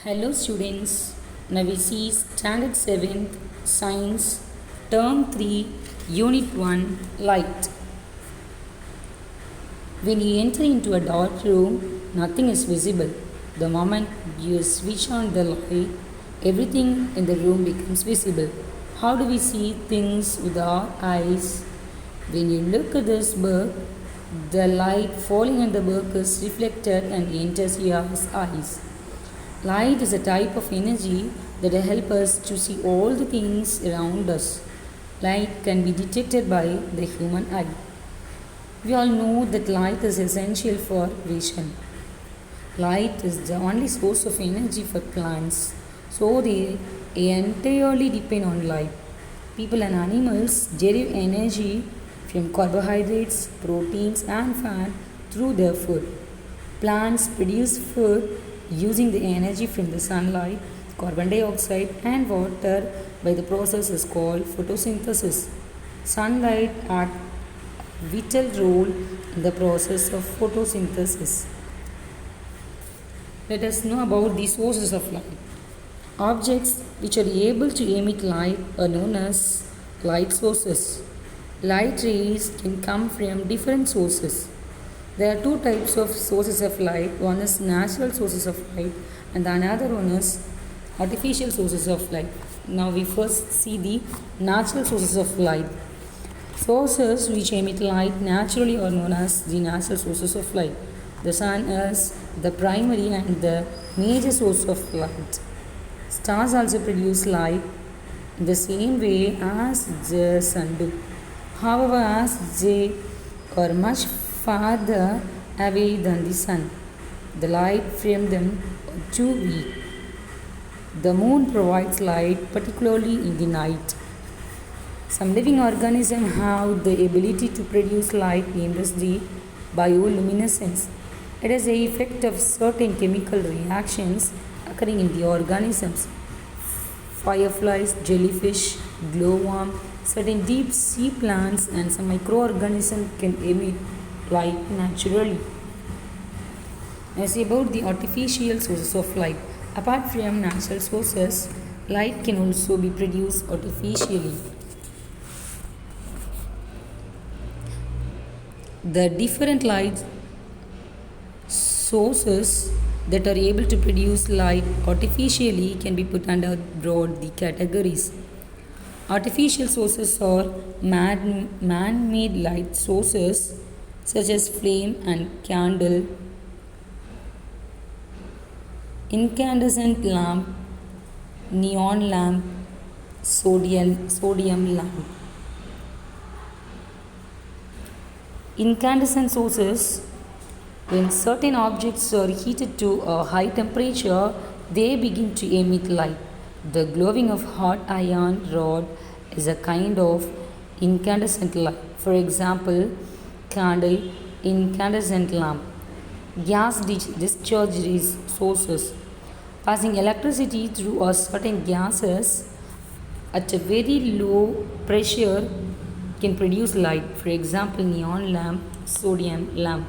Hello students, now we see Standard 7th Science Term 3 Unit 1 Light. When you enter into a dark room, nothing is visible. The moment you switch on the light, everything in the room becomes visible. How do we see things with our eyes? When you look at this book, the light falling on the book is reflected and enters your eyes. Light is a type of energy that helps us to see all the things around us. Light can be detected by the human eye. We all know that light is essential for vision. Light is the only source of energy for plants, so they entirely depend on light. People and animals derive energy from carbohydrates, proteins, and fat through their food. Plants produce food using the energy from the sunlight, carbon dioxide, and water by the process is called photosynthesis. Sunlight acts a vital role in the process of photosynthesis. Let us know about the sources of light. Objects which are able to emit light are known as light sources. Light rays can come from different sources. There are two types of sources of light. One is natural sources of light and the another one is artificial sources of light. Now we first see the natural sources of light. Sources which emit light naturally are known as the natural sources of light. The sun is the primary and the major source of light. Stars also produce light in the same way as the sun do. However, as they are much farther away than the sun, the light from them are too weak. The moon provides light, particularly in the night. Some living organisms have the ability to produce light named as the bioluminescence. It is the effect of certain chemical reactions occurring in the organisms. Fireflies, jellyfish, glowworm, certain deep sea plants, and some microorganisms can emit light naturally. Now see about the artificial sources of light. Apart from natural sources, light can also be produced artificially. The different light sources that are able to produce light artificially can be put under broad the categories. Artificial sources are man-made light sources such as flame and candle, incandescent lamp, neon lamp, sodium lamp. Incandescent sources, when certain objects are heated to a high temperature, they begin to emit light. The glowing of hot iron rod is a kind of incandescent light. For example, candle, incandescent lamp. Gas discharge sources. Passing electricity through a certain gases at a very low pressure can produce light. For example, neon lamp, sodium lamp.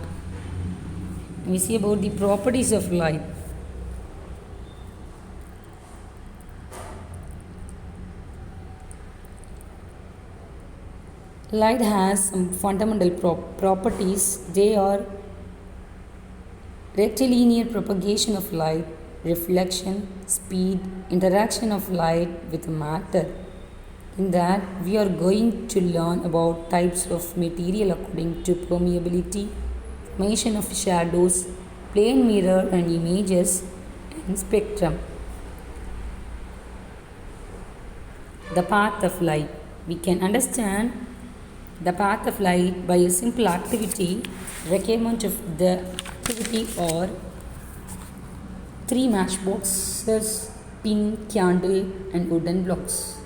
We see about the properties of light. Light has some fundamental properties. They are rectilinear propagation of light, reflection, speed, interaction of light with matter. In that, we are going to learn about types of material according to permeability, formation of shadows, plane mirror and images, and spectrum. The path of light. We can understand the path of light by a simple activity. Requirement of the activity are 3 matchboxes, pin, candle, and wooden blocks.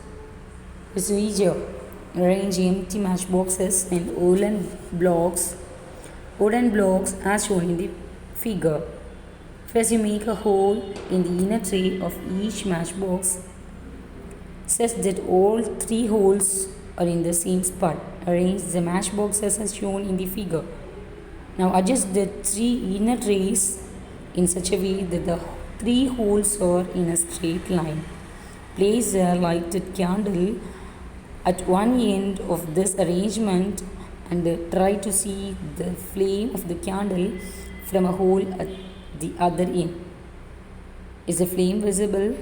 Procedure: arrange empty matchboxes and wooden blocks as shown in the figure. First, you make a hole in the inner tray of each matchbox such that all 3 holes are in the same spot. Arrange the matchboxes as shown in the figure. Now adjust the 3 inner trays in such a way that the three holes are in a straight line. Place a lighted candle at one end of this arrangement and try to see the flame of the candle from a hole at the other end. Is the flame visible?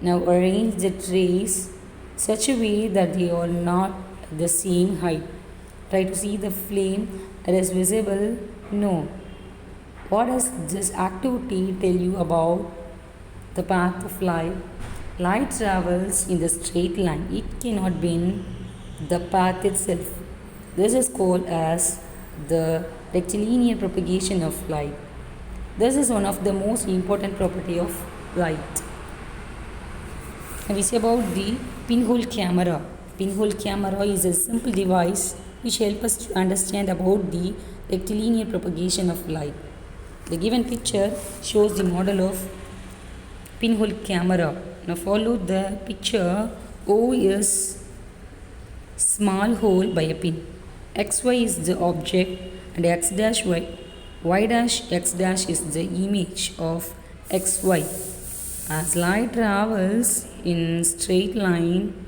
Now arrange the trays such a way that they are not at the same height. Try to see the flame that is visible. No. What does this activity tell you about the path of light? Light travels in the straight line. It cannot bend the path itself. This is called as the rectilinear propagation of light. This is one of the most important property of light. Now we see about the pinhole camera. Pinhole camera is a simple device which helps us to understand about the rectilinear propagation of light. The given picture shows the model of pinhole camera. Now follow the picture. O is small hole by a pin. XY is the object and X dash Y dash X dash is the image of XY. As light travels in straight line,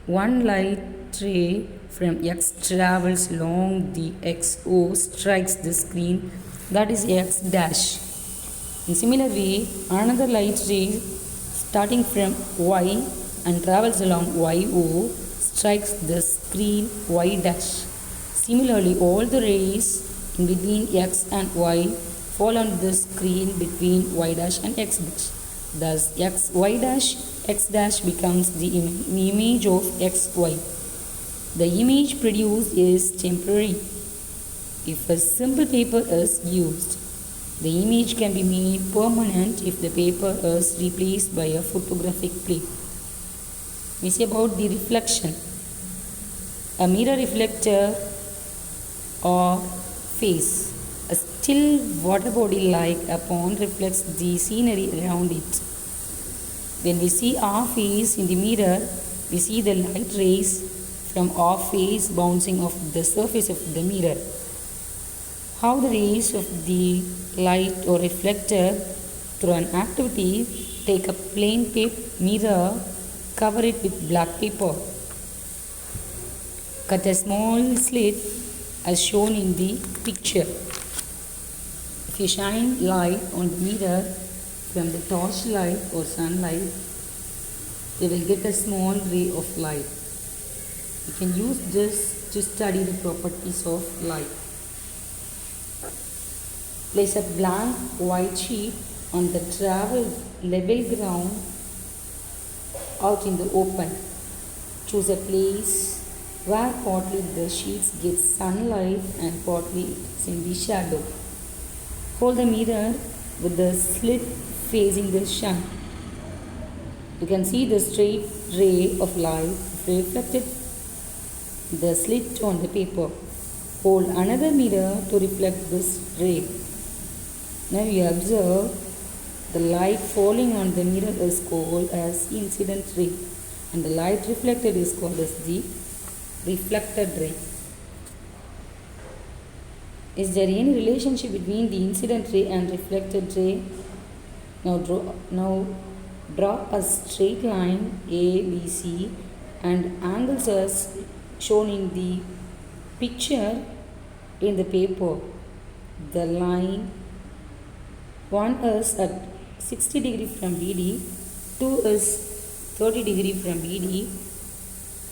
one light ray from X travels along the XO strikes the screen, that is X dash. In similar way, another light ray starting from Y and travels along YO strikes the screen Y dash. Similarly, all the rays in between X and Y fall on the screen between Y dash and X dash. Thus, Y dash X dash becomes the image of XY. The image produced is temporary. If a simple paper is used, the image can be made permanent if the paper is replaced by a photographic plate. We see about the reflection. A mirror reflector or face. A still water body like a pond reflects the scenery around it. When we see our face in the mirror, we see the light rays from our face bouncing off the surface of the mirror. How the rays of the light or reflector through an activity, take a plain mirror, cover it with black paper. Cut a small slit as shown in the picture. If you shine light on the mirror from the torchlight or sunlight, you will get a small ray of light. You can use this to study the properties of light. Place a blank white sheet on the travel level ground out in the open. Choose a place where partly the sheets get sunlight and partly it is in the shadow. Hold the mirror with the slit facing the sun. You can see the straight ray of light reflected the slit on the paper. Hold another mirror to reflect this ray. Now you observe the light falling on the mirror is called as incident ray and the light reflected is called as the reflected ray. Is there any relationship between the incident ray and reflected ray? Now draw a straight line ABC and angles as shown in the picture in the paper. The line 1 is at 60 degree from BD, 2 is 30 degree from BD.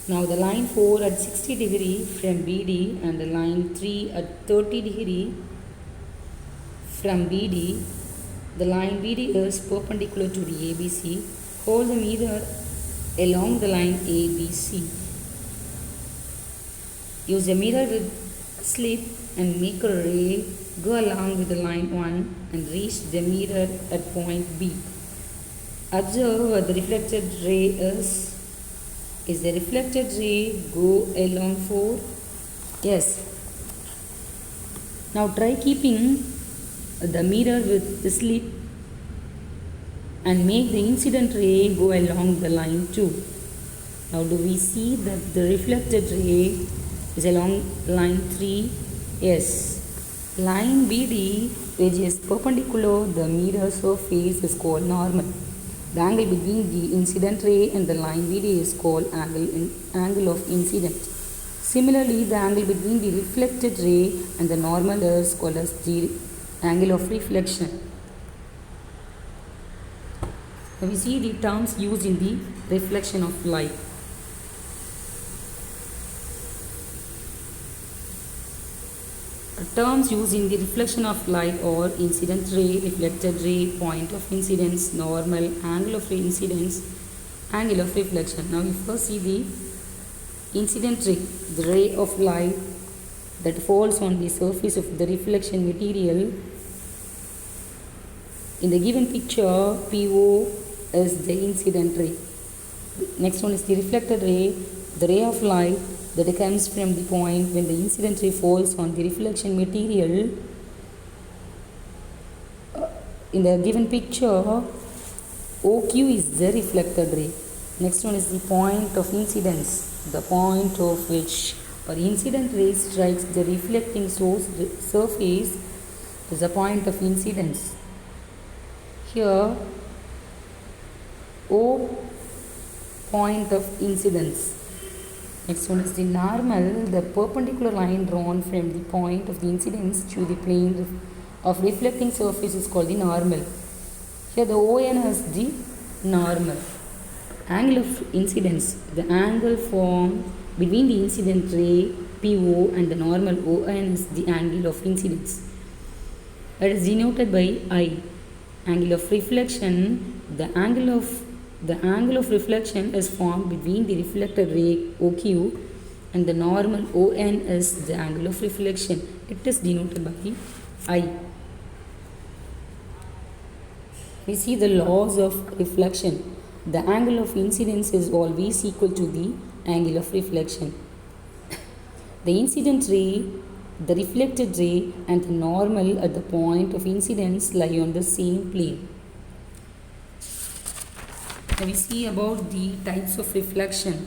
Now the line 4 at 60 degree from BD and the line 3 at 30 degree from BD. The line BD is perpendicular to the ABC. Hold the mirror along the line ABC. Use a mirror with slit and make a ray go along with the line 1 and reach the mirror at point B. Observe what the reflected ray is. Is the reflected ray go along 4? Yes. Now try keeping the mirror with the slit and make the incident ray go along the line 2. Now do we see that the reflected ray is along line 3? Yes. Line BD, which is perpendicular the mirror surface, is called normal. The angle between the incident ray and the line BD is called angle of incident. Similarly, the angle between the reflected ray and the normal is called as the angle of reflection. Now we see the terms used in the reflection of light. Terms used in the reflection of light are incident ray, reflected ray, point of incidence, normal, angle of incidence, angle of reflection. Now we first see the incident ray, the ray of light that falls on the surface of the reflection material. In the given picture, PO is the incident ray. Next one is the reflected ray, the ray of light that comes from the point when the incident ray falls on the reflection material. In the given picture, OQ is the reflected ray. Next one is the point of incidence, the point of which an incident ray strikes the reflecting surface is the point of incidence. Here, O point of incidence. Next one is the normal, the perpendicular line drawn from the point of the incidence to the plane of reflecting surface is called the normal. Here the ON is the normal. Angle of incidence, the angle formed between the incident ray PO and the normal ON is the angle of incidence. It is denoted by I. Angle of reflection, the angle of reflection is formed between the reflected ray OQ and the normal ON is the angle of reflection. It is denoted by I. We see the laws of reflection. The angle of incidence is always equal to the angle of reflection. The incident ray, the reflected ray and the normal at the point of incidence lie on the same plane. Now we see about the types of reflection.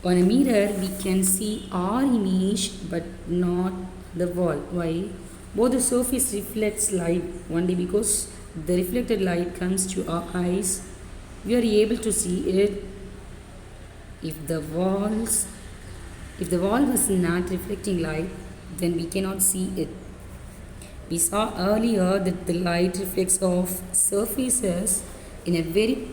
On a mirror, we can see our image but not the wall. Why? Both the surface reflects light only because the reflected light comes to our eyes. We are able to see it. If the wall was not reflecting light, then we cannot see it. We saw earlier that the light reflects off surfaces in a very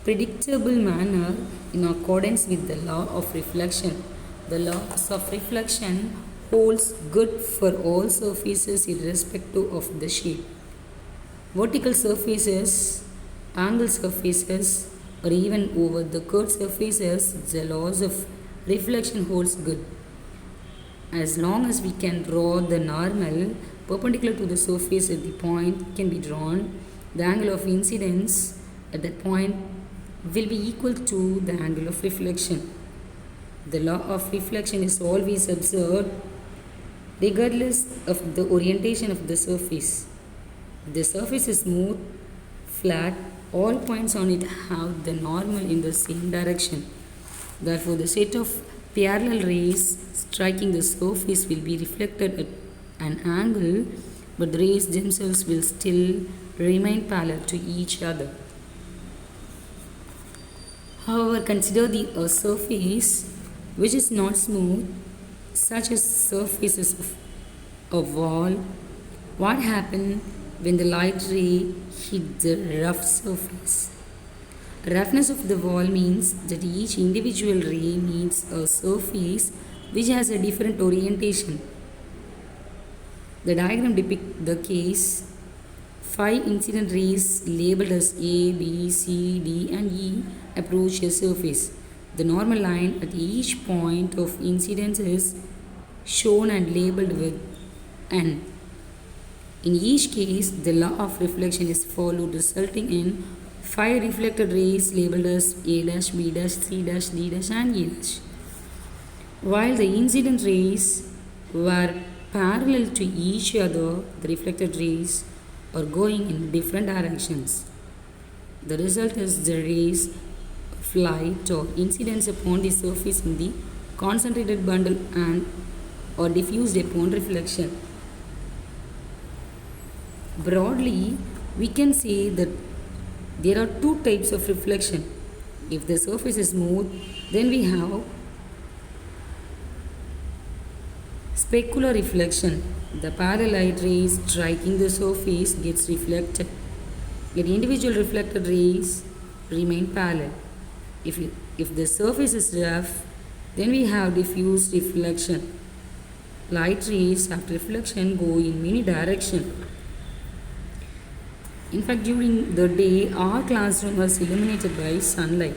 predictable manner in accordance with the law of reflection. The laws of reflection holds good for all surfaces irrespective of the shape. Vertical surfaces, angled surfaces, or even over the curved surfaces, the laws of reflection holds good. As long as we can draw the normal perpendicular to the surface at the point can be drawn, the angle of incidence at that point will be equal to the angle of reflection. The law of reflection is always observed regardless of the orientation of the surface. If the surface is smooth, flat, all points on it have the normal in the same direction. Therefore, the set of parallel rays striking the surface will be reflected at an angle, but the rays themselves will still remain parallel to each other. However, consider the surface which is not smooth, such as surfaces of a wall. What happens when the light ray hit the rough surface? Roughness of the wall means that each individual ray meets a surface which has a different orientation. The diagram depicts the case. 5 incident rays labeled as A, B, C, D and E approach a surface. The normal line at each point of incidence is shown and labeled with N. In each case, the law of reflection is followed, resulting in 5 reflected rays labeled as A dash, B dash, C dash, D dash and E dash. While the incident rays were parallel to each other, the reflected rays are going in different directions. The result is the rays of light or incidence upon the surface in the concentrated bundle and or diffused upon reflection. Broadly, we can say that there are two types of reflection. If the surface is smooth, then we have specular reflection. The parallel light rays striking the surface gets reflected, yet individual reflected rays remain parallel. If the surface is rough, then we have diffuse reflection. Light rays after reflection go in many directions. In fact, during the day, our classroom was illuminated by sunlight.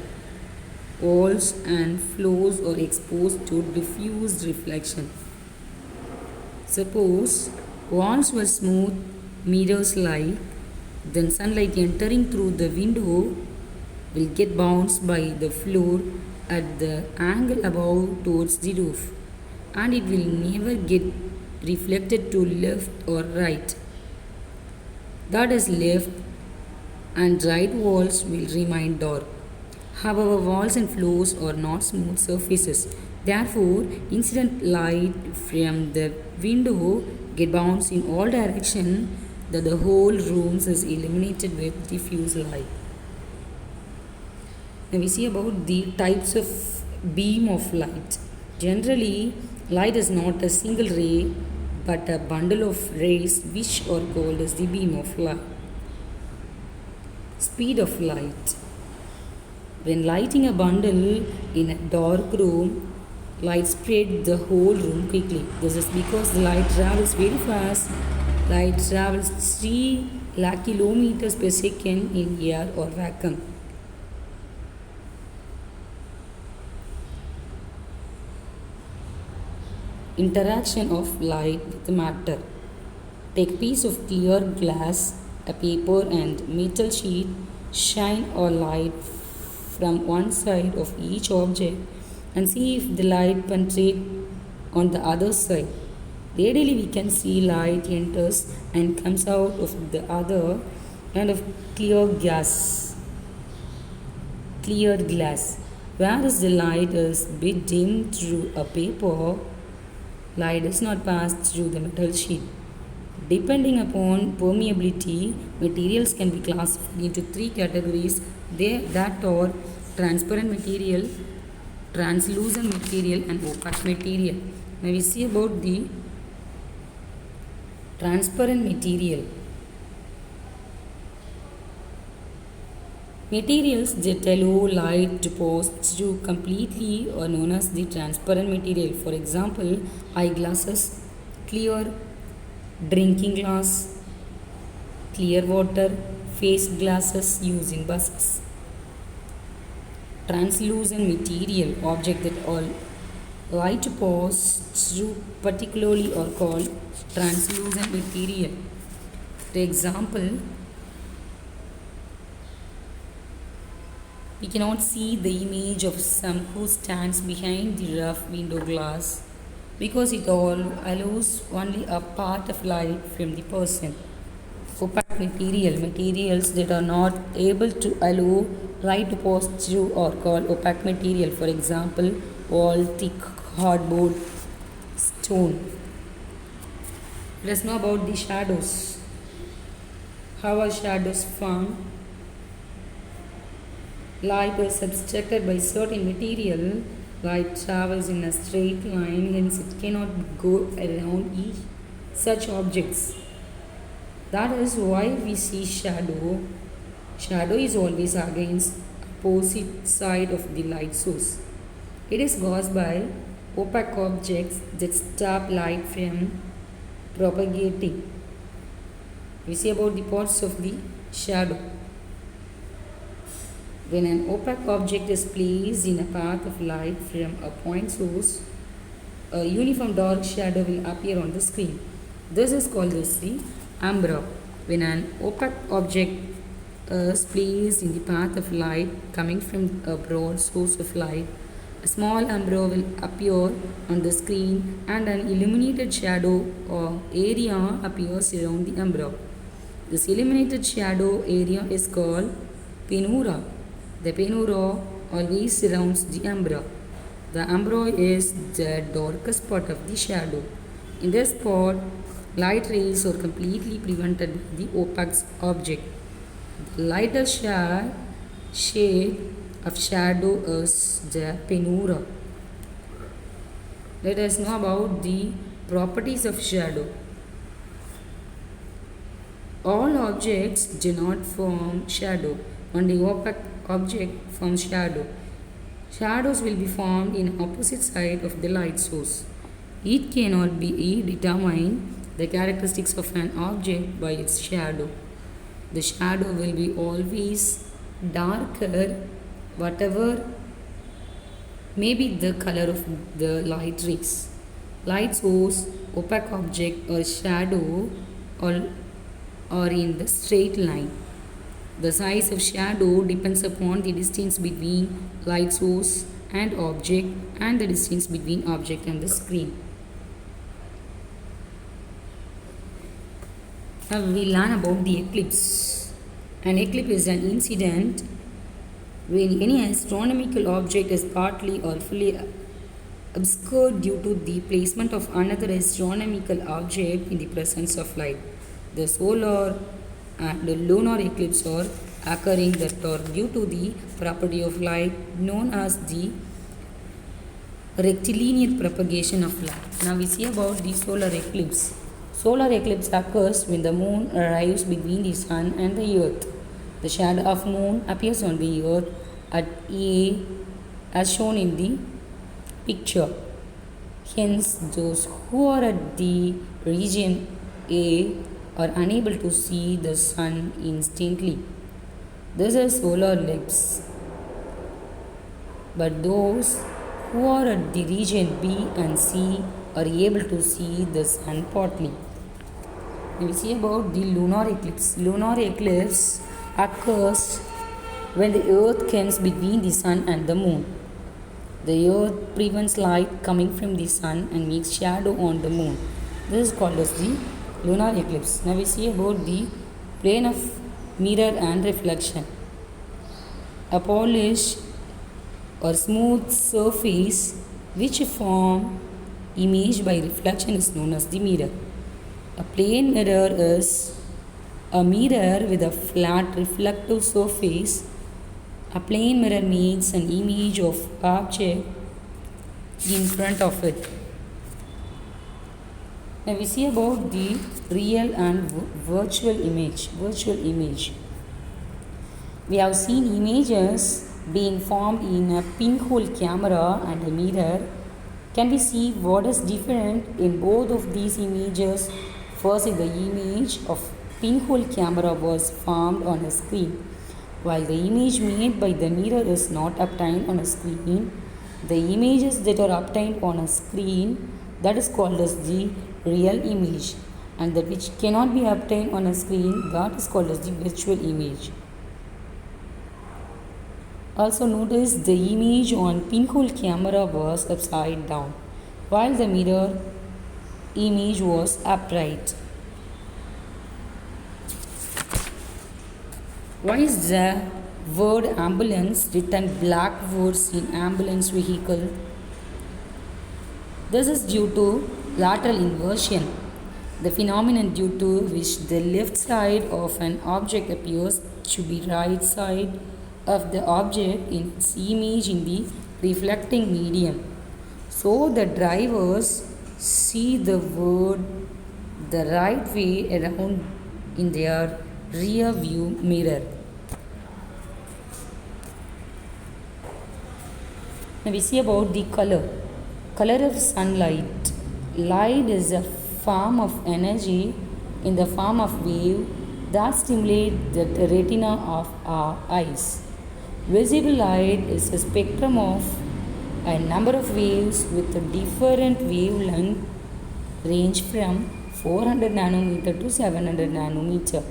Walls and floors are exposed to diffused reflection. Suppose walls were smooth mirrors like, then sunlight entering through the window will get bounced by the floor at the angle above towards the roof, and it will never get reflected to left or right. That is, left and right walls will remain dark. However, walls and floors are not smooth surfaces. Therefore, incident light from the window get bounced in all directions, that the whole room is illuminated with diffuse light. Now we see about the types of beam of light. Generally, light is not a single ray but a bundle of rays which are called as the beam of light. Speed of light. When lighting a bundle in a dark room, light spread the whole room quickly. This is because the light travels very fast. Light travels 3 lakh kilometers per second in air or vacuum. Interaction of light with matter. Take a piece of clear glass, a paper and metal sheet, shine a light from one side of each object and see if the light penetrates on the other side. Readily we can see light enters and comes out of the other end of cleared glass. Whereas the light is bit dim through a paper, light does not pass through the metal sheet. Depending upon permeability, materials can be classified into 3 categories. That are transparent material, translucent material and opaque material. Now we see about the transparent material. Materials that allow light to pass through completely are known as the transparent material. For example, eyeglasses, clear drinking glass, clear water, face glasses used in buses. Translucent material, object that all light pass through particularly are called translucent material. For example, we cannot see the image of someone who stands behind the rough window glass because it all allows only a part of light from the person. Opaque material, materials that are not able to allow light to pass through are called opaque material. For example, wall, thick hardboard, stone. Let us know about the shadows. How are shadows formed? Light is obstructed by certain material. Light travels in a straight line, hence it cannot go around each such objects. That is why we see shadow. Shadow is always against opposite side of the light source. It is caused by opaque objects that stop light from propagating. We see about the parts of the shadow. When an opaque object is placed in a path of light from a point source, a uniform dark shadow will appear on the screen. This is called as the umbra. When an opaque object is placed in the path of light coming from a broad source of light, a small umbra will appear on the screen and an illuminated shadow or area appears around the umbra. This illuminated shadow area is called penumbra. The penumbra always surrounds the umbra. The umbra is the darkest part of the shadow. In this spot, light rays are completely prevented by the opaque object. The lighter shade of shadow is the penumbra. Let us know about the properties of shadow. All objects do not form shadow. Only opaque object forms shadow. Shadows will be formed in opposite side of the light source. It cannot be determine the characteristics of an object by its shadow. The shadow will be always darker, whatever may be the color of the light rays. Light source, opaque object or shadow are in the straight line. The size of shadow depends upon the distance between light source and object and the distance between object and the screen. Now we learn about the eclipse. An eclipse is an incident when any astronomical object is partly or fully obscured due to the placement of another astronomical object in the presence of light. The solar and the lunar eclipse are occurring that are due to the property of light known as the rectilinear propagation of light. Now we see about the solar eclipse. Solar eclipse occurs when the moon arrives between the sun and the earth. The shadow of moon appears on the earth at A as shown in the picture. Hence, those who are at the region A are unable to see the sun instantly. This is solar eclipse. But those who are at the region B and C are able to see the sun partly. We see about the lunar eclipse. Lunar eclipse occurs when the earth comes between the sun and the moon. The earth prevents light coming from the sun and makes shadow on the moon. This is called as the lunar eclipse. Now we see about the plane of mirror and reflection. A polished or smooth surface which form image by reflection is known as the mirror. A plane mirror is a mirror with a flat reflective surface. A plane mirror makes an image of object in front of it. Now we see about the real and virtual image. We have seen images being formed in a pinhole camera and a mirror. Can we see what is different in both of these images? First, the image of pinhole camera was formed on a screen, while the image made by the mirror is not obtained on a screen. The images that are obtained on a screen, that is called as the real image, and that which cannot be obtained on a screen, that is called as the virtual image. Also notice the image on pinhole camera was upside down, while the mirror image was upright. Why is the word ambulance written black words in ambulance vehicle? This is due to lateral inversion, the phenomenon due to which the left side of an object appears to be right side of the object in its image in the reflecting medium. So the drivers see the world the right way around in their rear view mirror. Now we see about the color. Color of sunlight. Light is a form of energy in the form of wave that stimulate the retina of our eyes. Visible light is a spectrum of a number of waves with a different wavelength range from 400 nanometer to 700 nanometer.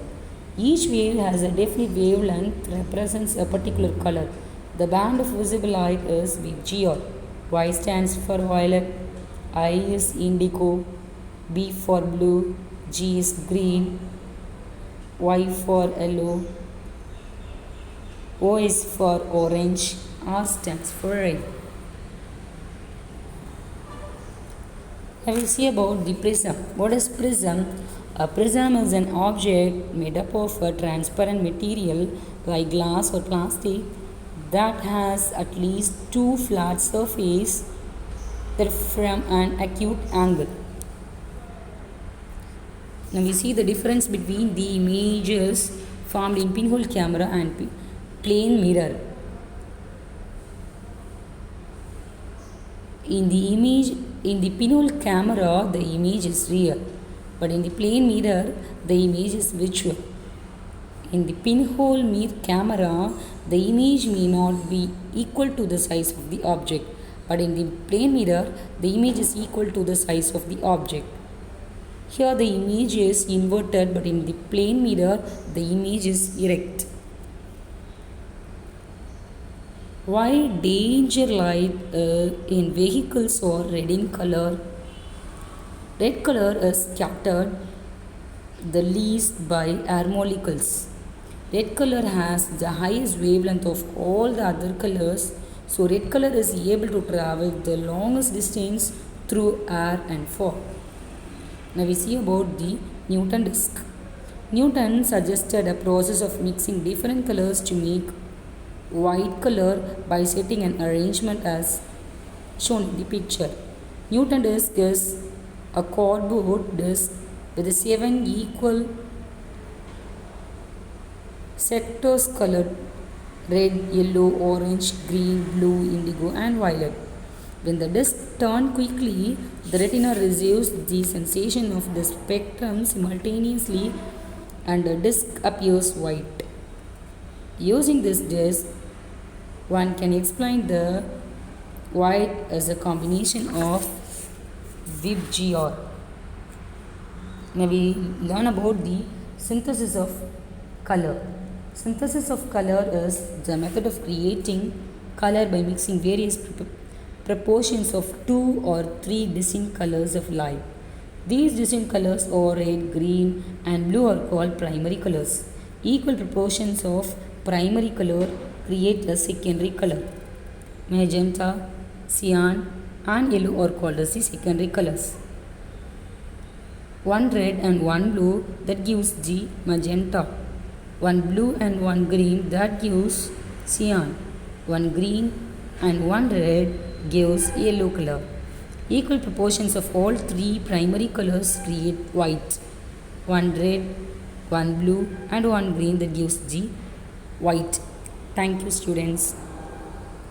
Each wave has a definite wavelength represents a particular color. The band of visible light is VGR. Y stands for violet, I is indigo, B for blue, G is green, Y for yellow, O is for orange, R stands for red. Now we see about the prism. What is prism? A prism is an object made up of a transparent material like glass or plastic that has at least two flat surfaces that from an acute angle. Now we see the difference between the images formed in pinhole camera and plane mirror. In the pinhole camera, the image is real, but in the plane mirror, the image is virtual. In the pinhole mirror camera, the image may not be equal to the size of the object, but in the plane mirror, the image is equal to the size of the object. Here the image is inverted, but in the plane mirror, the image is erect. Why danger light in vehicles are red in color? Red color is scattered the least by air molecules. Red color has the highest wavelength of all the other colors, so red color is able to travel the longest distance through air and fog. Now we see about the Newton disk. Newton suggested a process of mixing different colors to make white color by setting an arrangement as shown in the picture. Newton disk is a cardboard disk with 7 equal sectors colored red, yellow, orange, green, blue, indigo and violet. When the disk turns quickly, the retina receives the sensation of the spectrum simultaneously and the disk appears white. Using this disk, one can explain the white as a combination of VIBGR. Now we learn about the synthesis of color. Synthesis of color is the method of creating color by mixing various proportions of 2 or 3 distinct colors of light. These distinct colors are red, green and blue are called primary colors. Equal proportions of primary color create a secondary color. Magenta, cyan and yellow are called as the secondary colors. One red and one blue, that gives the magenta. One blue and one green, that gives cyan. One green and one red gives yellow color. Equal proportions of all 3 primary colors create white. One red, one blue and one green, that gives the white. Thank you, students.